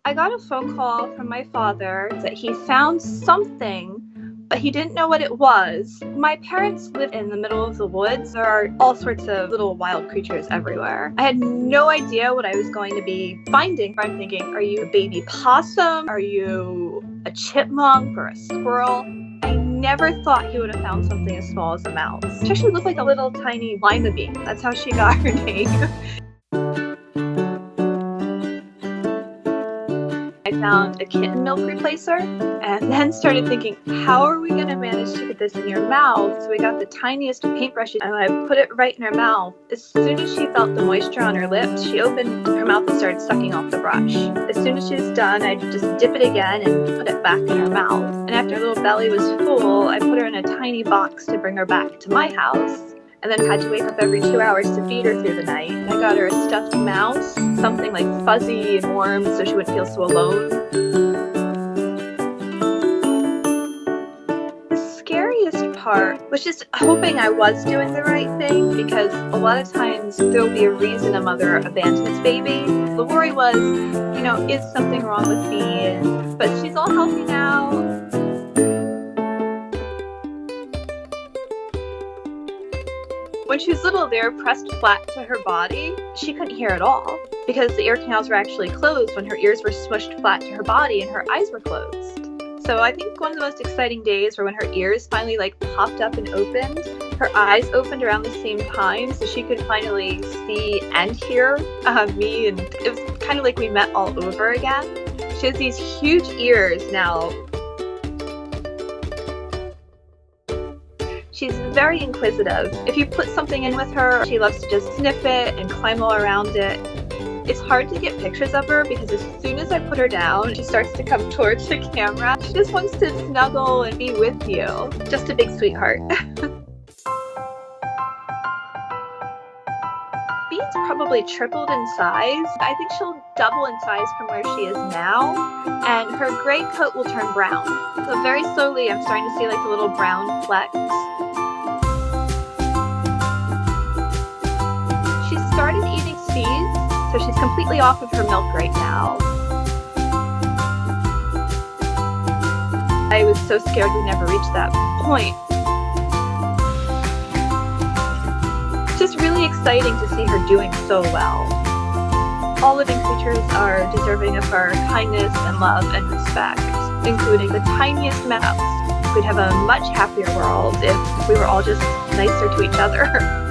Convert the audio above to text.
I got a phone call from my father that he found something, but he didn't know what it was. My parents live in the middle of the woods. There are all sorts of little wild creatures everywhere. I had no idea what I was going to be finding. I'm thinking, are you a baby possum? Are you a chipmunk or a squirrel? I never thought he would have found something as small as a mouse. She actually looked like a little tiny lima bean. That's how she got her name. I found a kitten milk replacer and then started thinking, how are we going to manage to get this in your mouth? So we got the tiniest of paintbrushes and I put it right in her mouth. As soon as she felt the moisture on her lips, she opened her mouth and started sucking off the brush. As soon as she was done, I'd just dip it again and put it back in her mouth. And after her little belly was full, I put her in a tiny box to bring her back to my house. And then had to wake up every 2 hours to feed her through the night. I got her a stuffed mouse, something like fuzzy and warm so she wouldn't feel so alone. The scariest part was just hoping I was doing the right thing, because a lot of times there'll be a reason a mother abandons its baby. The worry was, is something wrong with me? But she's all healthy now. When she was little, they were pressed flat to her body. She couldn't hear at all because the ear canals were actually closed when her ears were smushed flat to her body and her eyes were closed. So I think one of the most exciting days were when her ears finally popped up and opened. Her eyes opened around the same time so she could finally see and hear me, and it was kind of like we met all over again. She has these huge ears now. She's very inquisitive. If you put something in with her, she loves to just sniff it and climb all around it. It's hard to get pictures of her because as soon as I put her down, she starts to come towards the camera. She just wants to snuggle and be with you. Just a big sweetheart. Bean's probably tripled in size. I think she'll double in size from where she is now, and her gray coat will turn brown. So very slowly I'm starting to see the little brown flecks. She started eating seeds, so she's completely off of her milk right now. I was so scared we'd never reach that point. It's just really exciting to see her doing so well. All living creatures are deserving of our kindness and love and respect, including the tiniest mouse. We'd have a much happier world if we were all just nicer to each other.